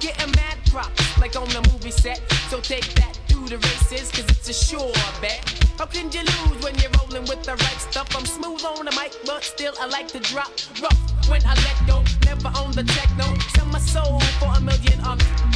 getting mad props like on the movie set. So take that through the races, cause it's a sure bet. How can you lose when you're rolling with the right stuff? I'm smooth on the mic, but still I like to drop rough when I let go. Never on the techno. Sell my soul for $1 million.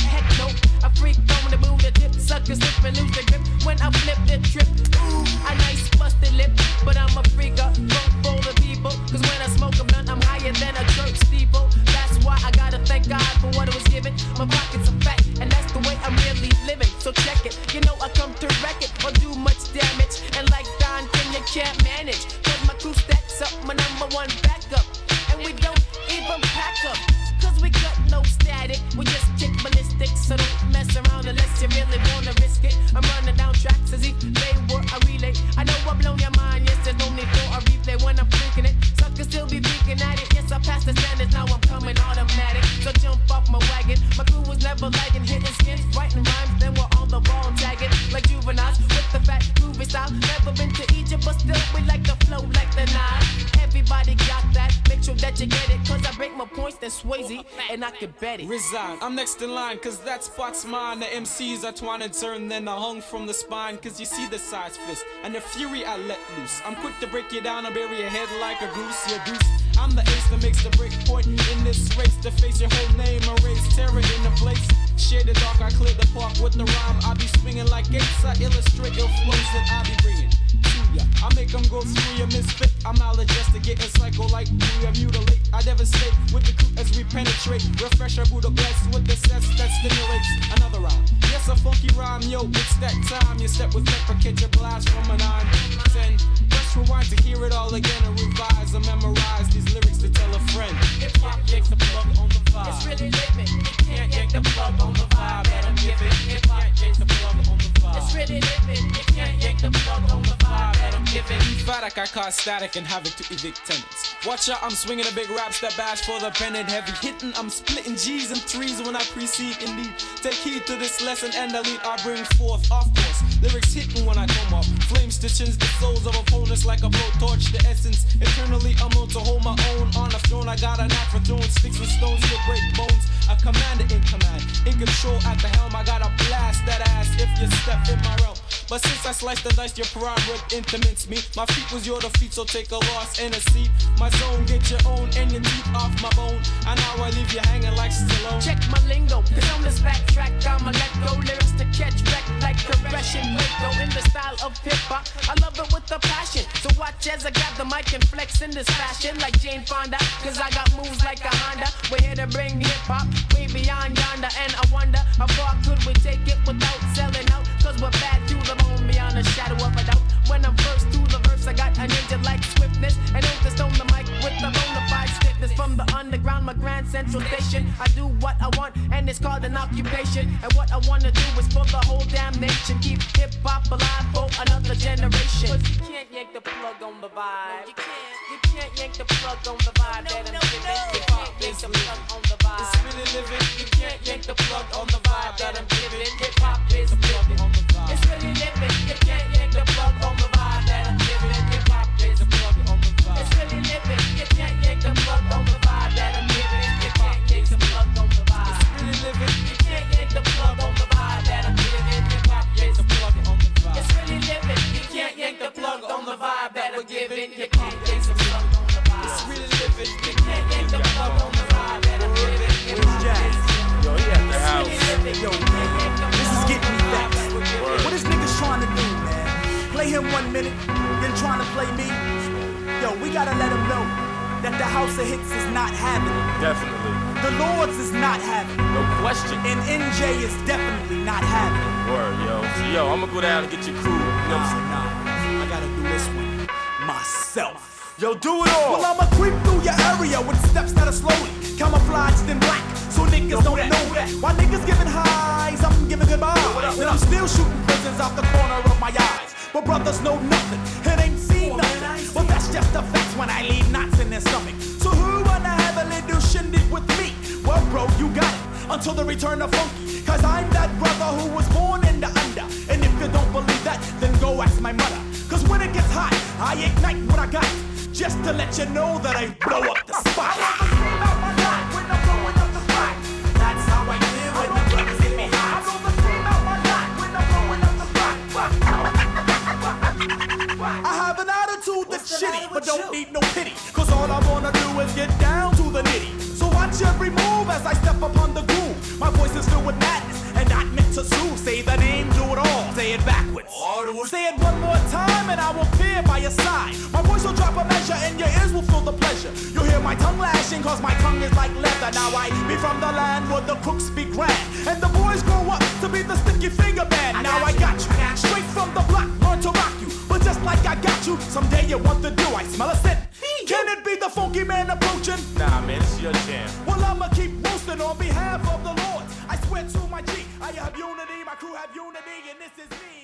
Heck no. I freak on the move, the tip suckers slip and lose the grip when I flip the trip. Ooh, a nice busted lip, but I'm a freaker. Funk for the people, cause when I smoke a blunt, I'm higher than a church steeple. That's why I gotta thank God for what it was given. My pockets are fat, and that's the way I'm really living. So check it, you know I come to wreck it or do much damage. And like Don King, you can't manage, cause my crew stacks up, my #1 backup. And we don't even pack up, cause we cut no static. We just kick ballistics, so don't mess around unless you really wanna risk it. I'm running down tracks as if they were a relay. I know I blown your mind, yes, there's no need for a replay when I'm freaking it. Suckers still be peeking at it, yes, I passed the standards, now I'm coming automatic. So jump off my wagon, my crew was never lagging, hitting skins, writing rhymes, then we're on the ball tagging like juveniles with the fat groovy style. Never been to Egypt, but still we like to flow like the Nile. Everybody got that, make sure that you get it, cause I break my points than Swayze, and I can bet it. Resign, I'm next in line, cause that spot's mine. The MCs are twine and turn, then I hung from the spine, cause you see the size fist, and the fury I let loose. I'm quick to break you down and bury your head like a goose, you goose. I'm the ace that makes the break point in this race, to face your whole name and raise terror in the place. Shade the dark, I clear the park with the rhyme. I be swinging like gates, I illustrate ill flows that I be bringing to ya. I make them go through your misfit. I'm maladjusted, getting psycho like you mutilate. I devastate with the crew as we penetrate. Refresh our Buddha bless with the sense that stimulates another round. Yes, a funky rhyme, yo, it's that time. You step with pepper, catch a blast from a 9-10. Press rewind to hear it all again and revise or memorize these lyrics to tell a friend. Hip hop yanks the plug on the vibe. It's really living. You can't yank the plug on the vibe that I'm giving. Hip hop yanks the plug on the vibe. It's really living. You can't yank the plug on the vibe that I'm giving. Emphatic, I cause static and havoc to evict tenants. Watch out, I'm swinging a big rap step bash for the pennant. Heavy hitting, I'm splitting G's and threes when I precede indeed. Take heed to this lesson and the lead I bring forth. Off course, lyrics hitting when I come off. Flame stitchings the souls of opponents like a blowtorch. The essence, eternally I'm known to hold my own. On a throne, I got a knack for throwing sticks with stones to break bones. A commander in command, in control at the helm. I gotta blast that ass if you step in my realm. But since I sliced the dice, your prime rib into mincemeat. My feet was your defeat, so take a loss and a seat. My zone, get your own and your teeth off my bone. And now I leave you hanging like Stallone. Check my lingo, cause on this back track, I'ma let go. Lyrics to catch wreck like the Russian Waco. In the style of hip-hop, I love it with a passion. So watch as I grab the mic and flex in this fashion like Jane Fonda, cause I got moves like a Honda. We're here to bring hip-hop way beyond yonder. And I wonder how far could we take it without selling out, cause we're bad to the bone beyond a shadow of a doubt. When I'm first to the verse, I got a ninja like swiftness, and don't just stone the mic with the bona fide stiffness. From the underground, my grand central station, I do what I want, and it's called an occupation. And what I wanna do is for the whole damn nation, keep hip-hop alive for another generation. Cause you can't yank the plug on the vibe. You can't yank the plug on the vibe that I'm giving. You can't yank the plug on the vibe. It's really living. You can't yank the plug on the vibe that I'm giving. Hip-hop is living. It's really living. You can't yank the plug on the vibe that I'm giving. Hip-hop is plug on the vibe. It's really living. You can't yank the plug on the vibe that I'm giving. You can't yank the plug on the vibe. It's really living. You can't yank the plug on the vibe that I'm giving. Hip-hop is plug on the vibe. It's really living. You can't yank the plug on the vibe that I'm giving. You can't yank the plug on the vibe. It's really living. You can't yank the plug on the vibe that I'm giving. Where's Jack? Yo, he at the house. Yo, man, this is getting me vexed. What this nigga's trying to do, man? Play him 1 minute, then trying to play me? Yo, we gotta let him know that the House of Hits is not having it. Definitely. The Lords is not having it. No question. And NJ is definitely not having it. Word, yo. So, yo, I'm gonna go down and get your crew. Nah, I gotta do this one myself. Yo, do it all. Well, I'ma creep through your area with steps that are slowly camouflaged in black, so niggas don't know that. While niggas giving highs, I'm giving goodbyes. And I'm still shooting prisons out the corner of my eyes. But brothers know nothing, and ain't seen nothing. But that's just the facts when I leave knots in their stomach. So who wanna have a little shindig with me? Well, bro, you got it, until the return of Funky. Cause I'm that brother who was born in the under. And if you don't believe that, then go ask my mother. Cause when it gets hot, I ignite what I got, just to let you know that I blow up the spot. That's how I live as I step upon the groove. My voice is filled with madness and not meant to soothe. Say the name, do it all. Say it backwards. Say it one more time and I will appear by your side. My voice will drop a measure and your ears will feel the pleasure. You'll hear my tongue lashing cause my tongue is like leather. Now I be from the land where the crooks be grand and the boys grow up to be the sticky finger band. Now I got you, straight from the block, learn to rock you. But just like I got you, someday you want to do. I smell a scent. Can it be the funky man approaching? Nah, man, it's your jam. Well, I'ma keep roasting on behalf of the Lord. I swear to my G, I have unity, my crew have unity, and this is me.